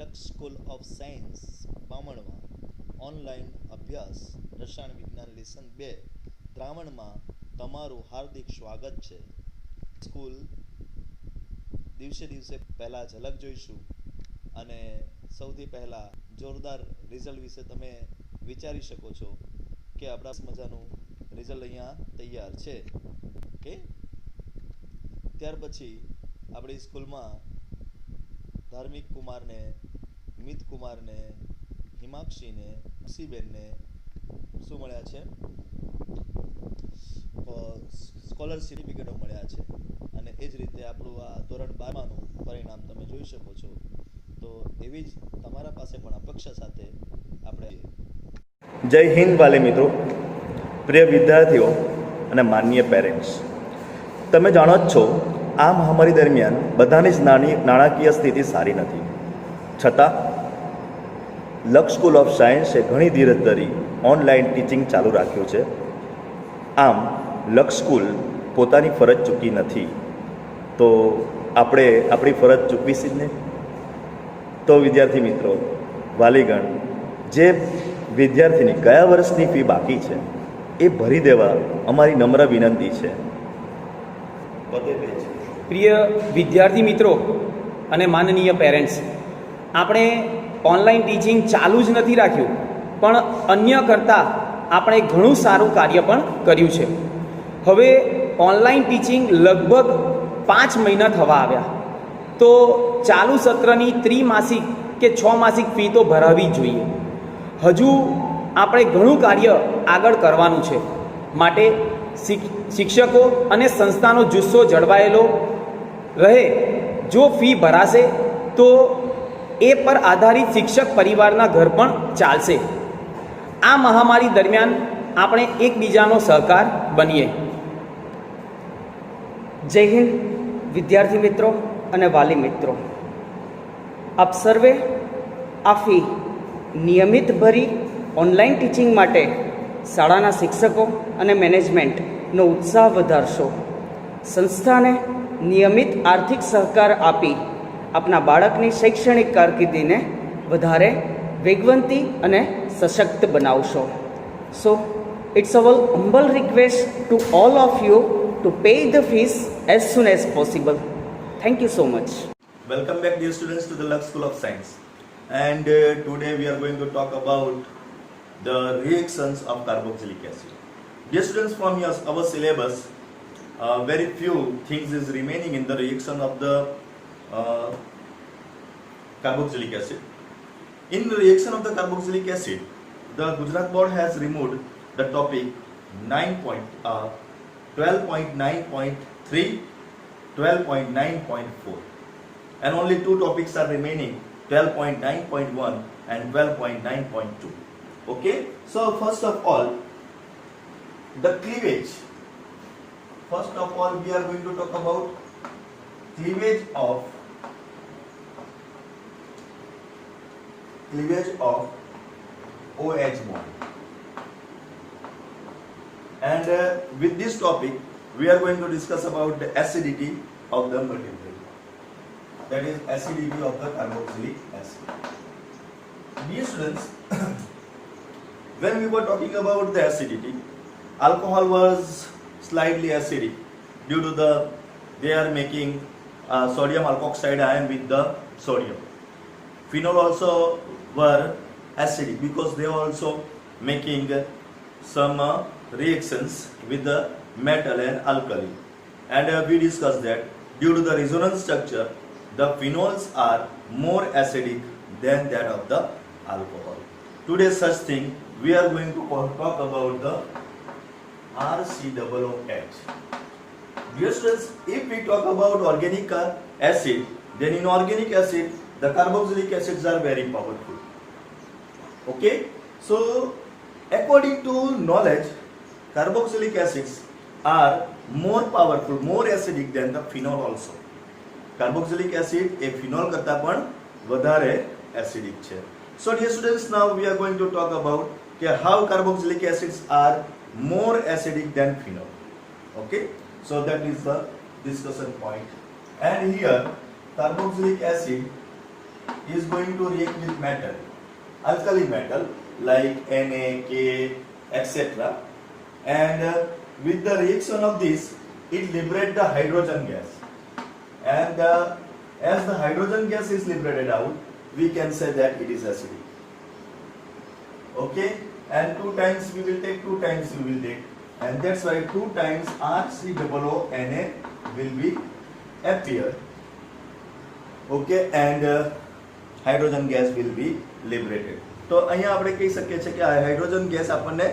લક્ષ school of science બામણમાં online અભ્યાસ રસાયણ વિજ્ઞાન લેસન 2 દ્રાવણમાં તમારું હાર્દિક સ્વાગત છે. સ્કૂલ દિવસે દિવસે પહેલાં ઝલક જોઈશું અને સૌથી પહેલાં જોરદાર રિઝલ્ટ વિશે તમે વિચારી શકો છો કે આપણા મજાનું રિઝલ્ટ અહીંયા તૈયાર છે. ઓકે, ત્યાર પછી આપણી સ્કૂલમાં ધાર્મિક કુમારને, મિત કુમારને, હિમાક્ષીને, ખુશીબેનને શું મળ્યા છે? સ્કોલરશિપ સર્ટિફિકેટો મળ્યા છે. અને એ જ રીતે આપણું આ ધોરણ 12નું પરિણામ તમે જોઈ શકો છો. તો એવી જ તમારા પાસે પણ અપેક્ષા સાથે આપણે જય હિન્દ વાલે મિત્રો, પ્રિય વિદ્યાર્થીઓ અને માનનીય પેરેન્ટ્સ, તમે જાણો જ છો આ મહામારી દરમિયાન બધાની જ નાણાકીય સ્થિતિ સારી નથી. છતાં લક્ષ સ્કૂલ ઓફ સાયન્સે ઘણી ધીરજ ધરી ઓનલાઈન ટીચિંગ ચાલુ રાખ્યું છે. આમ લક્ષ સ્કૂલ પોતાની ફરજ ચૂકી નથી, તો આપણે આપણી ફરજ ચૂકવીશી જ ને. તો વિદ્યાર્થી મિત્રો, વાલીગણ, જે વિદ્યાર્થીની ગયા વર્ષની ફી બાકી છે એ ભરી દેવા અમારી નમ્ર વિનંતી છે. પ્રિય વિદ્યાર્થી મિત્રો અને માનનીય પેરેન્ટ્સ, આપણે ઓનલાઈન ટીચિંગ ચાલુ જ નથી રાખ્યું, પણ અન્ય કરતાં આપણે ઘણું સારું કાર્ય પણ કર્યું છે. હવે ઓનલાઈન ટીચિંગ લગભગ 5 મહિના થવા આવ્યા, તો ચાલુ સત્રની ત્રિમાસિક કે 6 માસિક ફી તો ભરાવી જ જોઈએ. હજુ આપણે ઘણું કાર્ય આગળ કરવાનું છે. માટે શિક્ષકો અને સંસ્થાનો જુસ્સો જળવાયેલો રહે. જો ફી ભરાશે તો એ પર આધારિત શિક્ષક પરિવારના ઘર પણ ચાલશે. આ મહામારી દરમિયાન આપણે એકબીજાનો સહકાર બનીએ. જય હિન્દ વિદ્યાર્થી મિત્રો અને વાલી મિત્રો, આપ સર્વે આ ફી નિયમિત ભરી ઓનલાઈન ટીચિંગ માટે શાળાના શિક્ષકો અને મેનેજમેન્ટનો ઉત્સાહ વધારશો. સંસ્થાને નિયમિત આર્થિક સહકાર આપી આપના બાળકની શૈક્ષણિક કારકિર્દીને વધારે વેગવંતી અને સશક્ત બનાવશો. So it's our humble request to all of you to pay the fees as soon as possible. Thank you so much. Welcome back, dear students, to the Lux School of Science. And today we are going to talk about the reactions of carboxylic acid. Dear students, from our syllabus, very few things is remaining in the reaction of the carboxylic acid. In the reaction of the carboxylic acid, the Gujarat board has removed the topic 12.9.3, 12.9.4, and only two topics are remaining, 12.9.1 and 12.9.2. Okay, so first of all, the cleavage. First of all, we are going to talk about cleavage of OH bond. And with this topic, we are going to discuss about the acidity of the material. That is acidity of the carboxylic acid. Dear students, when we were talking about the acidity, alcohol was slightly acidic due to they are making sodium alkoxide ion with the sodium. Phenol also were acidic because they are also making some reactions with the metal and alkali. And we discussed that due to the resonance structure, the phenols are more acidic than that of the alcohol. Today such thing we are going to talk about the RCOOH. Dear students, if we talk about organic acid, then in organic acid the carboxylic acids are very powerful. Okay, so according to knowledge, carboxylic acids are more powerful, more acidic than the phenol also. Carboxylic acid a phenol કરતા પણ વધારે acidic છે. So dear students, now we are going to talk about how carboxylic acids are more acidic than phenol. Okay, so that is the discussion point. And here carboxylic acid is going to react with metal, alkali metal like Na, K, etc. And with the reaction of this, it liberates the hydrogen gas. And as the hydrogen gas is liberated out, we can say that it is acidic. Okay? And 2 times we will take, 2 times we will take. And that's why 2 times RCOONA will be appear. Okay? And hydrogen gas will be liberated. તો અહીંયા આપણે કહી શકીએ છીએ કે આ hydrogen gas આપણને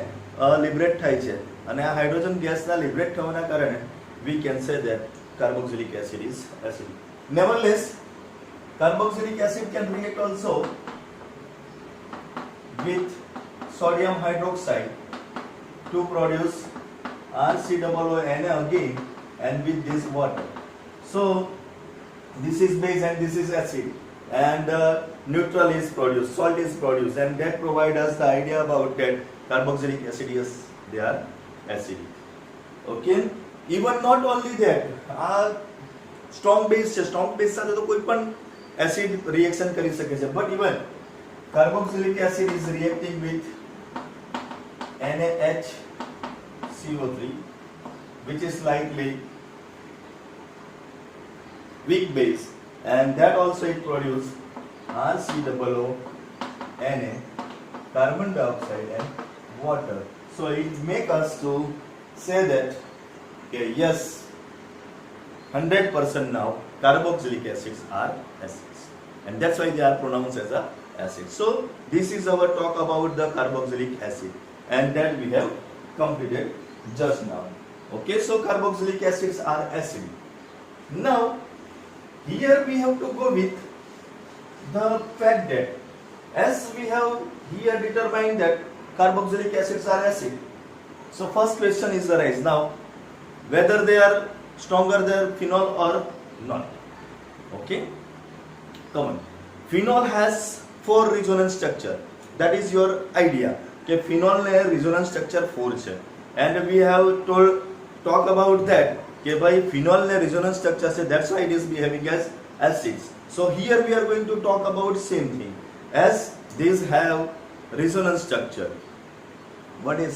liberate થાય છે અને આ હાઇડ્રોજન ગેસના લિબરેટ થવાના કારણે we can say that carboxylic acid is acidic. Nevertheless carboxylic acid can react also with sodium hydroxide to produce RCOONA again and with this water. So this is base and this is acid. And neutral is produced, salt is produced, and that provides us the idea about that carboxylic acid is they are acidic. Okay, even not only that, strong base છે, strong base સાથે તો કોઈ પણ acid reaction કરી શકે છે, but even carboxylic acid is reacting with NaHCO3, which is slightly weak base, and that also it produce RCOONA, carbon dioxide and water. So it make us to say that okay, yes, 100% now carboxylic acids are acids, and that's why they are pronounced as a acid. So this is our talk about the carboxylic acid, and that we have completed just now. Okay, so carboxylic acids are acidic. Now here we have to go with the fact that as we have here determined that carboxylic acids are acid, so first question is arise now whether they are stronger than phenol or not. Okay, come on. Phenol has 4 resonance structure. That is your idea. Okay, phenol ne resonance structure 4 છે, and we have talk about that. કે ભાઈ phenol ને resonance structure છે, that's why it is behaving as acids. So here we are going to talk about same thing. As these have resonance structure, what is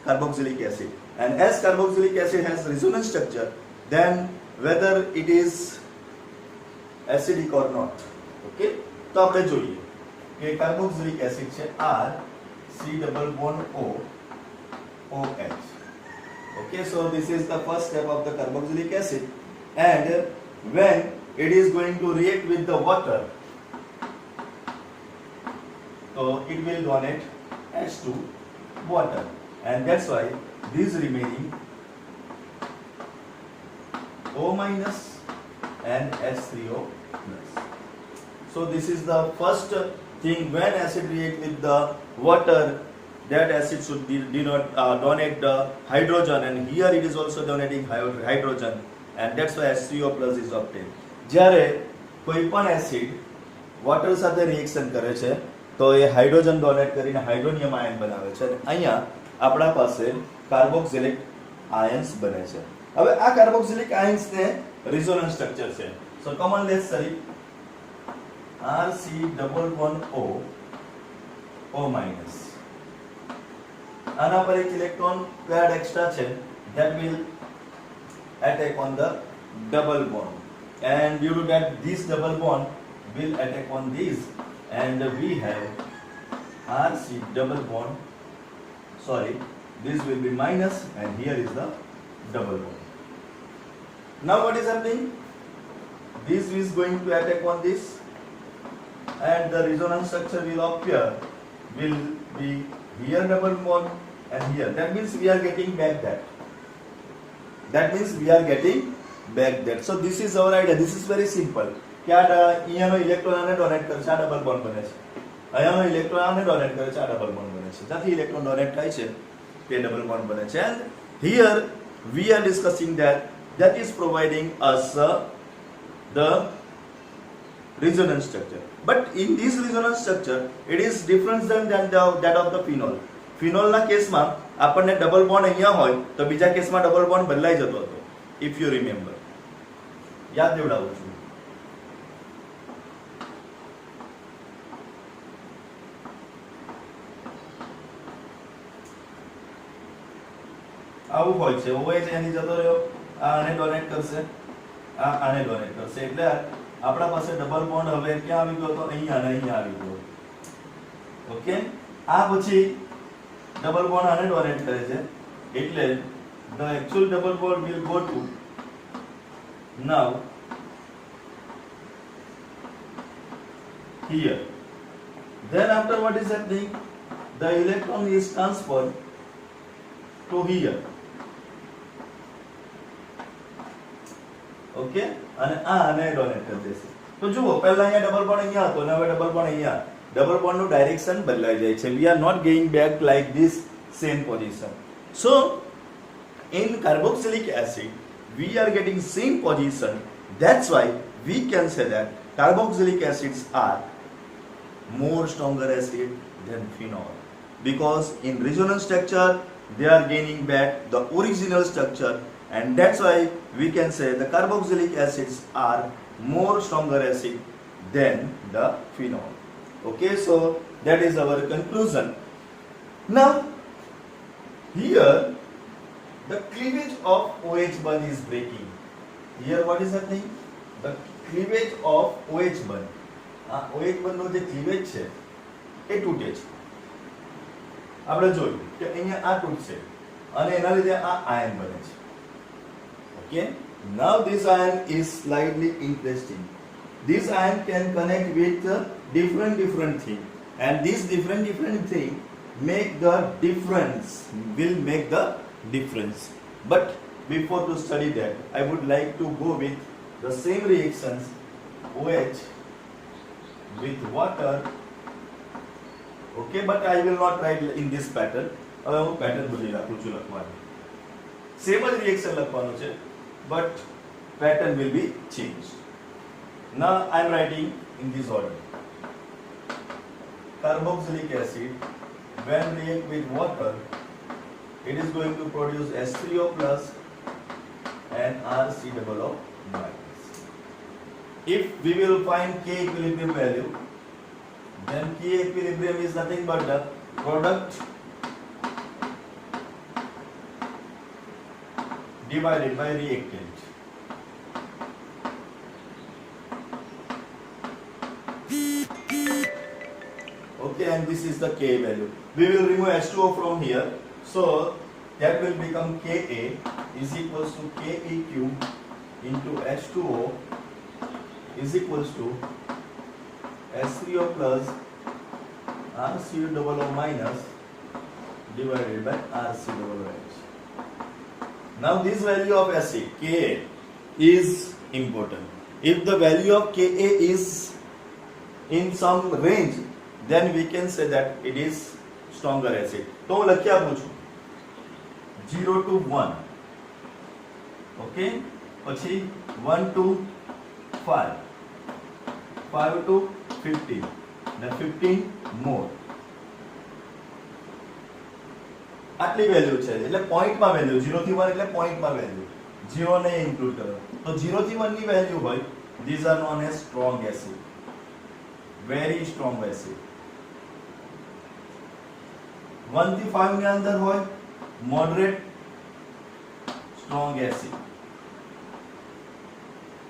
carboxylic acid? And as carboxylic acid has resonance structure, then whether it is acidic or not. Okay, તો આપણે જોઈએ કે carboxylic acid છે R C double bond O OH. Okay, so this is the first step of the carboxylic acid, and when it is going to react with the water, so it will donate H2 water, and that's why this remaining O minus and H3O plus. So this is the first thing. When acid react with the water, that acid should donate the hydrogen, and here it is also donating hydrogen, and that's why H3O plus is obtained. જ્યારે કોઈ પણ acid water સાથે reaction કરે છે તો એ hydrogen donate કરીને hydronium ion બનાવે છે, અને અહીંયા આપણા પાસે કાર્બોક્સિલિક આયન્સ બને છે. હવે આ કાર્બોક્સિલિક આયન્સ ને રેઝોનન્સ સ્ટ્રક્ચર છે. સો કોમન લેટ્સ સરી RC double bond O O minus. આના પર એક ઇલેક્ટ્રોન પેડ એક્સ્ટ્રા છે, that will attack on the double bond, and due to that this double bond will attack on this, and we have RC double bond, sorry, this will be minus, and here is the double bond. Now what is happening? This is going to attack on this, and the resonance structure will appear, will be here double bond and here. That means we are getting back that. That means we are getting back that. So this is our idea. This is very simple. કે આ અહીંયાનો electron આને donate કરે છે, આ double bond બને છે. અહીંયાનો electron આને donate કરે છે, આ ડબલ બોન્ડ બને છે. જ્યાંથી ઇલેક્ટ્રોન ડોનેટ થાય છે તે ડબલ બોન્ડ બને છે. And here we are discussing that is providing us the resonance structure. But in this resonance structure, it is different than that of the phenol. ફિનોલના કેસમાં આપણને ડબલ બોન્ડ અહીંયા હોય તો બીજા કેસમાં ડબલ બોન્ડ બદલાઈ જતો હતો. ઇફ યુ રિમેમ્બર, યાદ દેવડાવું છું. આવું હોય છે OH એની જતો રહ્યો, આ આને ડોનેટ કરશે, આ આને ડોનેટ કરશે, એટલે આપણા પાસે ડબલ બોન્ડ હવે ક્યાં આવી ગયો? તો અહીંયા અને અહીંયા આવી ગયો. ઓકે, આ પછી ડબલ બોન્ડ આને ડોનેટ કરે છે, એટલે the actual double bond will go to now here. Then after what is happening? The electron is transferred to here. Okay, અને આ આને ડોનેટ કરી દેશે. તો જુઓ, પહેલા અહીંયા ડબલ બોન્ડ અહીંયા હતો અને હવે ડબલ બોન્ડ અહીંયા. ડબલ બોન્ડ નું ડાયરેક્શન બદલાઈ જાય છે. We are not going back like this same position. So in carboxylic acid we are getting same position. That's why we can say that carboxylic acids are more stronger acid than phenol, because in resonance structure they are gaining back the original structure, and that's why we can say the carboxylic acids are more stronger acid than the phenol. Okay, so that is our conclusion. Now here the cleavage of OH bond is breaking. Here what is happening? The cleavage of OH bond. OH bond નો જે cleavage છે એ તૂટે છે. આપણે જોયું કે અહીંયા આ તૂટશે અને એના લીધે આ આયન બને છે. Okay, now this ion is slightly interesting. This ion can connect with different thing, and this different thing make the difference, will make the difference. But before to study that, I would like to go with the same reactions, OH with water. Okay, but I will not write in this pattern. હવે હું pattern ભૂલી રાખું છું લખવાનું. Same જ reaction લખવાનું છે, but pattern will be changed. Now I am writing in this order. Carboxylic acid when react with water, it is going to produce H3O plus and RC_O minus. If we will find K equilibrium value, then K equilibrium is nothing but the product divided by reactant. Okay, and this is the K value. We will remove H2O from here, so that will become Ka is equals to Keq into H2O is equals to H3O plus RCOO minus divided by RCOOH. Now this value of acid Ka is important. If the value of Ka is in some range, then we can say that it is stronger acid. तो હું લખી આપું છું 0 to 1. Okay, પછી 1 to 5, 5 to 15, then 15 more. આટલી value છે, એટલે પોઈન્ટમાં value 0 થી 1 એટલે પોઈન્ટમાં વેલ્યુ, 0 ને ઇન્ક્લુડ કરો. તો 0 થી 1 ની વેલ્યુ હોય, these are known as strong acid, very strong acid. 1 થી 5 ની અંદર હોય moderate strong acid.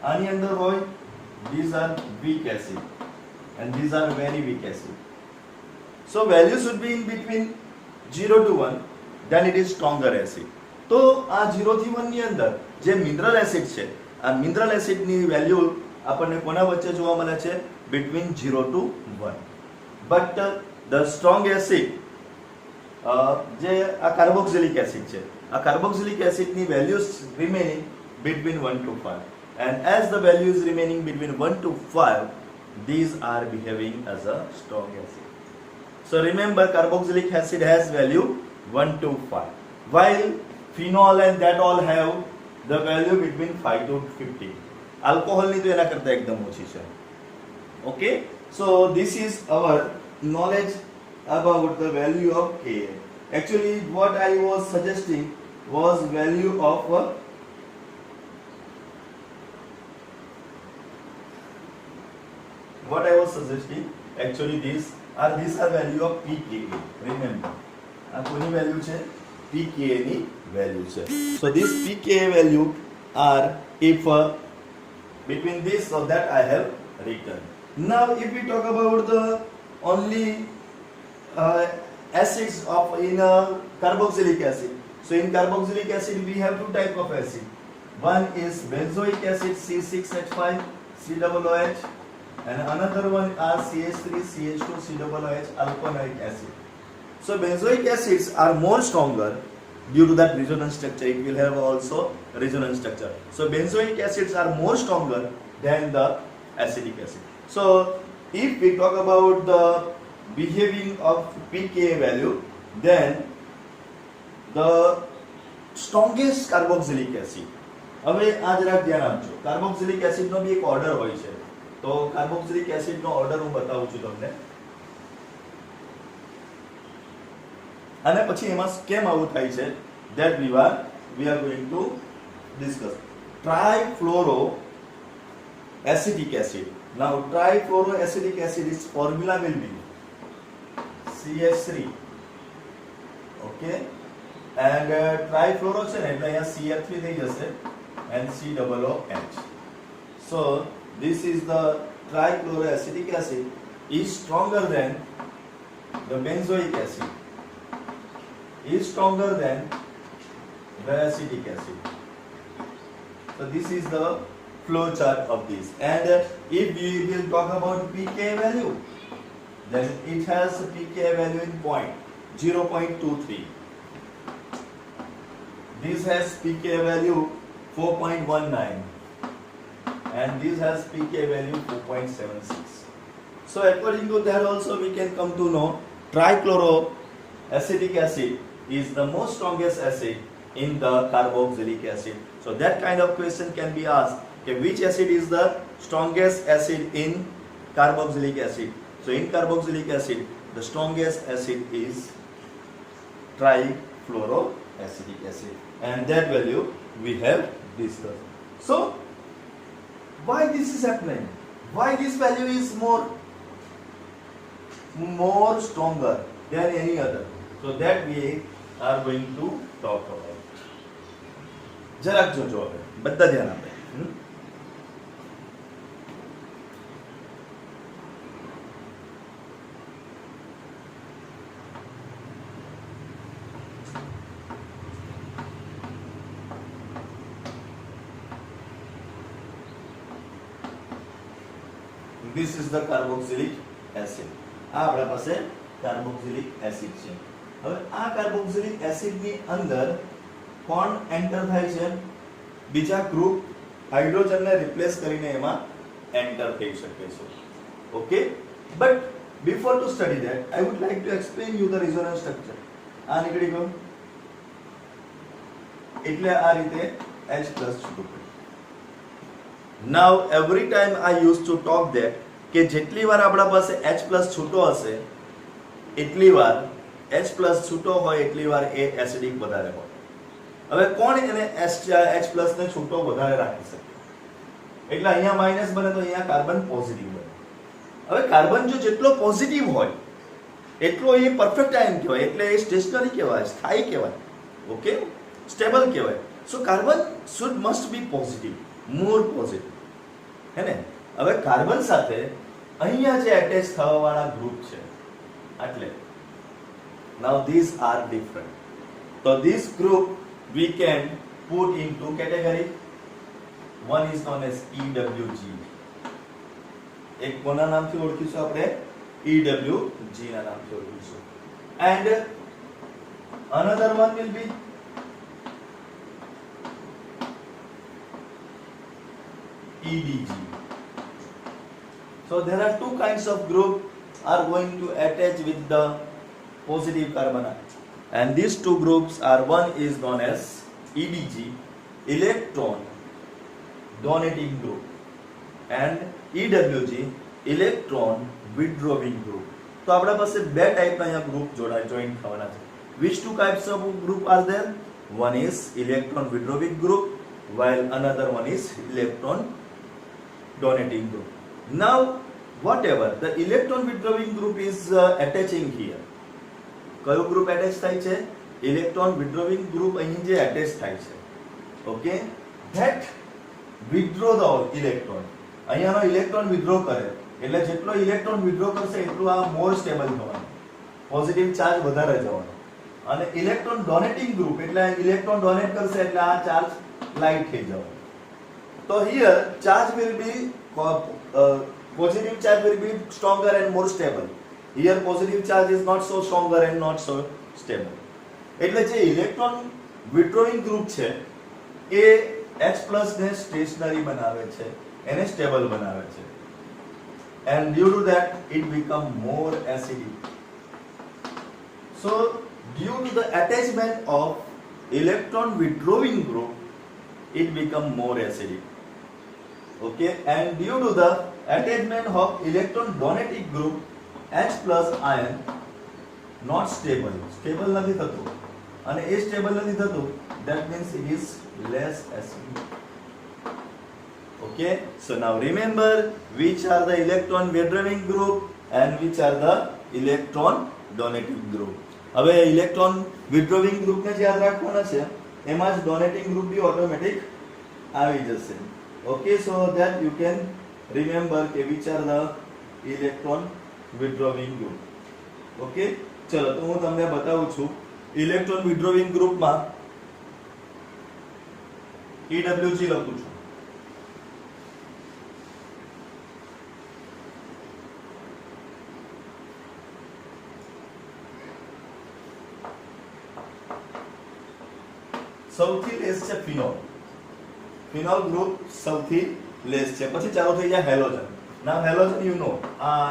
આની અંદર હોય these are weak acid, and these are very weak acid. So value should be in between 0 to 1, then it is stronger acid. તો આ 0 થી 1 ની અંદર જે મિનરલ એસિડ છે, આ મિનરલ એસિડ ની વેલ્યુ આપણને કોના વચ્ચે જોવા મળે છે? between 0 to 1. But the strong acid જે આ કાર્બોક્સિલિક એસિડ છે, આ કાર્બોક્સિલિક એસિડ ની values remaining between 1 to 5, and as the value is remaining between 1 to 5, these are behaving as a strong acid. So remember, carboxylic acid has value 1 to 5, while phenol and that all have the value between 5 to 15. Alcohol ની તો એના કરતા એકદમ ઓછી છે. Okay, so this is our knowledge about the value of Ka. Actually what I was suggesting was value of actually these are value of pKa. Remember, આ કોની value છે? pKa ની વેલ્યુ છે. So this pKa value are if between this, so that I have written. Now if we talk about the only acids of in carboxylic acid. So in carboxylic acid we have two type of acid. One is benzoic acid C6H5 COOH and another one are CH3 CH2 COOH alcoholic acid. So benzoic acids are more stronger due to that resonance structure. It will have also resonance structure. So benzoic acids are more stronger than the acidic acid. So if we talk about the behaving of pKa value, then the strongest carboxylic acid. હવે આ જરાક ધ્યાન આપજો. Carboxylic acid નો બી એક order હોય છે. તો carboxylic acid નો order હું બતાવું છું તમને. અને પછી એમાં કેમ આવું થાય છે that we are going to discuss. Trifluoroacetic acid. Now trifluoroacetic acid its formula will be CH3. Okay, and trifluoro છે ને એટલે અહીંયા CH3 થઈ જશે and COOH. So this is the trifluoroacetic acid is stronger than the benzoic acid, is stronger than the acidic acid. So this is the flow chart of this. And if we will talk about pKa value, then it has a pKa value in 0.23. This has pKa value 4.19 and this has pKa value 4.76. So according to that also we can come to know trichloroacetic acid is the most strongest acid in the carboxylic acid. So that kind of question can be asked, okay, which acid is the strongest acid in carboxylic acid? So in carboxylic acid the strongest acid is trifluoroacetic acid, and that value we have discussed. So why this is happening? Why this value is more stronger than any other? So that we are going to talk about. જરાક જોજો હવે બધા ધ્યાન આપે. This is the carboxylic acid. આ આપણા પાસે carboxylic acid છે. હવે આ કાર્બોક્સિલિક એસિડ ની અંદર કોણ એન્ટર થાય છે? બીજા ગ્રુપ હાઇડ્રોજન ને રિપ્લેસ કરીને એમાં એન્ટર થઈ શકે છે. Okay, but before to study that I would like to explain you the resonance structure. આ નીકળી ગયું એટલે આ રીતે H+ છૂટું પડે. Now every time I used to talk that કે જેટલી વાર આપણા પાસે H+ છૂટો હશે એટલી વાર H+ છૂટો હોય એટલી વાર એ એસિડિક વધારે હોય. હવે કોણ એને H+ ને છૂટો વધારે રાખી શકે? એટલે અહીંયા માઈનસ બને તો અહીંયા કાર્બન પોઝિટિવ બને. હવે કાર્બન જો જેટલો પોઝિટિવ હોય એટલો એ પરફેક્ટ આયન કહેવાય, એટલે એ સ્ટેશનરી કહેવાય, સ્થાયી કહેવાય. ઓકે, સ્ટેબલ કહેવાય. So carbon must be positive, more positive, હે ને? હવે કાર્બન સાથે અહીંયા જે એટેચ થવા વાળા ગ્રુપ છે એટલે નાઉ ધીસ આર ડિફરન્ટ. તો this group we can put into category. One is known as EWG. એક કોના નામથી ઓળખીશું આપણે? EWG ના નામથી ઓળખીશું. And another one will be EDG. So there are two kinds of group are going to attach with the positive carbon atom. And these two groups are, one is known as EDG, electron donating group, and EWG, electron withdrawing group. So આપણા પાસે બે ટાઈપના અહીંયા group join થવાના છે. Which two types of group are there? One is electron withdrawing group, while another one is electron donating group. Now whatever the electron withdrawing group is attaching here, કયો group attach થાય છે? Electron વિડ્રોવિંગ group અહીં જે attach થાય છે, okay, that withdraw the electron. અહીંયાનો electron withdraw કરે એટલે જેટલો ઇલેક્ટ્રોન વિડ્રો કરશે એટલું આ મોર સ્ટેબલ થવાનું, પોઝિટિવ ચાર્જ વધારે જવાનો. અને ઇલેક્ટ્રોન ડોનેટિંગ ગ્રુપ એટલે ઇલેક્ટ્રોન ડોનેટ કરશે એટલે આ ચાર્જ લાઇટ થઈ જવાનો. તો here charge will be positive charge will be stronger and more stable. Here positive charge is not so stronger and not so stable. એટલે જે ઇલેક્ટ્રોન વિડ્રોઈંગ ગ્રુપ છે એ H+ ને સ્ટેશનરી બનાવે છે, એને સ્ટેબલ બનાવે છે. And due to that it become more acidic. So due to the attachment of electron withdrawing group it become more acidic. Okay, and due to the attachment of electron donating group H+ ion not stable, stable નથી થતું, અને એ stable નથી થતું, that means it is less acidic. Okay, so now remember which are the electron withdrawing group and which are the electron donating group. હવે electron વિડ્રોવિંગ ગ્રુપને જ યાદ રાખવાના છે, એમાં જ ડોનેટિંગ ગ્રુપ બી ઓટોમેટિક આવી જશે. Okay, so that you can remember which are the electron withdrawing group. Okay, ચલો તો હું તમને બતાવું છું ઇલેક્ટ્રોન વિડ્રોવિંગ ગ્રુપમાં EWG લખું છું. સૌથી લેસ છે ફિનોલ. ફિનોલ ગ્રુપ સૌથી લેસ છે. પછી ચાલુ થઈ જાય હેલોજન. નામ halogen you know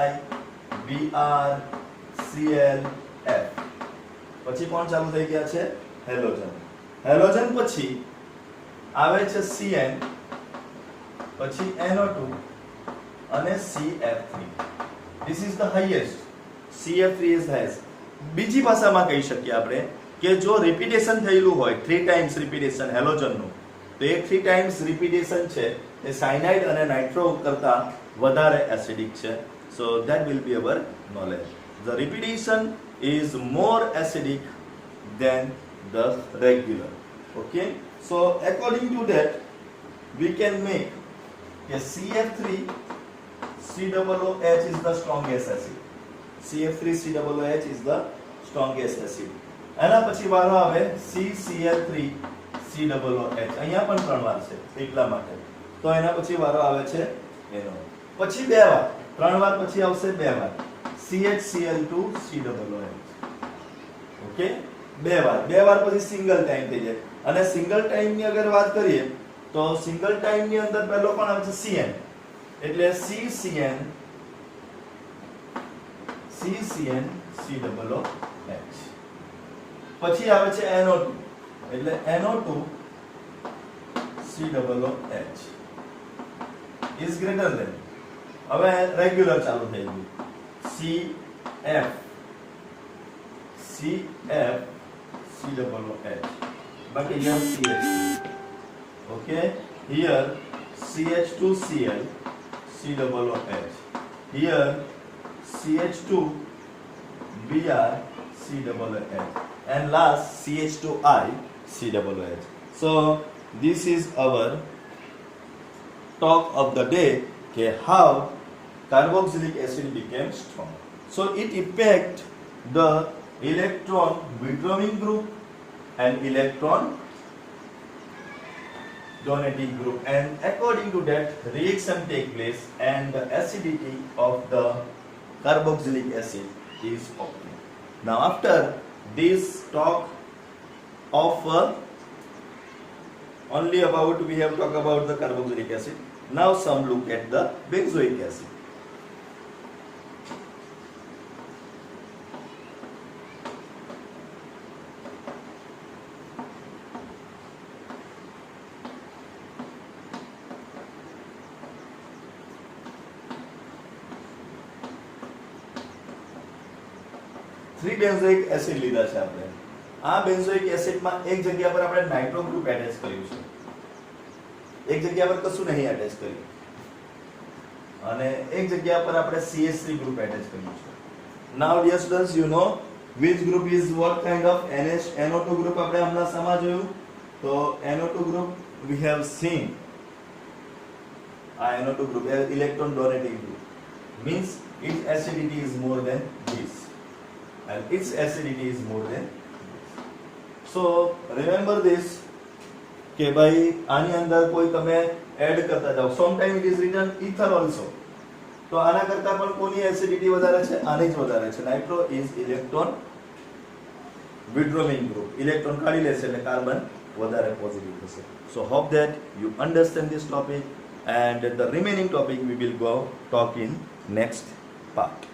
IBr Cl F. પછી કોણ ચાલુ થઈ ગયા છે? હેલોજન. હેલોજન પછી આવે છે Cn, પછી NO2 અને CF3. This is the highest. CF3 is highest. બીજી ભાષામાં કહી શકીએ આપણે કે જો રિપીટેશન થયેલું હોય 3 ટાઈમ્સ રિપીટેશન હેલોજનનું, તો એ 3 ટાઈમ્સ રિપીટેશન છે એ સાયનાઇડ અને નાઇટ્રો કરતા વધારે એસિડિક છે. So that will be our knowledge. The repetition is more acidic than the regular. Okay, so according to that we can make a CF3 COOH is the strongest acid. CF3 COOH is the strongest acid. એના પછી વારો આવે CCl3 COOH. અહીંયા પણ 3 વાર છે એટલા માટે, તો એના પછી વારો આવે છે એનો. પછી 2 વાર, 3 વાર પછી આવશે 2 વાર CHCl2 COOH. ઓકે, 2 વાર પછી સિંગલ ટાઈમ થઈ જાય. અને સિંગલ ટાઈમ ની અગર વાત કરીએ તો સિંગલ ટાઈમ ની અંદર પહેલો પણ આવે છે Cn, એટલે CCN COOH. પછી આવે છે NO2, એટલે NO2 COOH is greater than. હવે રેગ્યુલર ચાલુ થઈ ગયું CF COOH. બાકી અહીંયા CH2. Okay, here CH2Cl COOH, here CH2Br COOH, and last CH2I COOH. So this is our talk of the day, how carboxylic acid became strong. So it affect the electron withdrawing group and electron donating group, and according to that reaction take place and the acidity of the carboxylic acid is obtained. Now after this talk of only about we have talked about the carboxylic acid, now some look at the benzoic acid. Three benzoic acid લીધા છે આપણે. આ benzoic એસિડમાં એક જગ્યા પર આપણે nitro group attach કર્યું છે, એક જગ્યા પર કશું નહીં એટેચ કર્યું, અને એક જગ્યા પર આપણે CH3 ગ્રુપ એટેચ કર્યું છે. Now dear students, you know which group is what kind of NO2 group આપણે હમણાં સમા જોયું તો NO2 group we have seen NO2 group electron donating group means its acidity is more than this and its acidity is more than this. So remember this કે ભાઈ આની અંદર કોઈ તમે એડ કરતા જાઓ sometime it is return ether also તો આના કરતા પણ કોની એસિડિટી વધારે છે આની જ વધારે છે nitro is electron withdrawing group electron કાઢી લેશે એટલે કાર્બન વધારે પોઝિટિવ થશે so hope that you understand this topic and the remaining topic we will go talk in next part.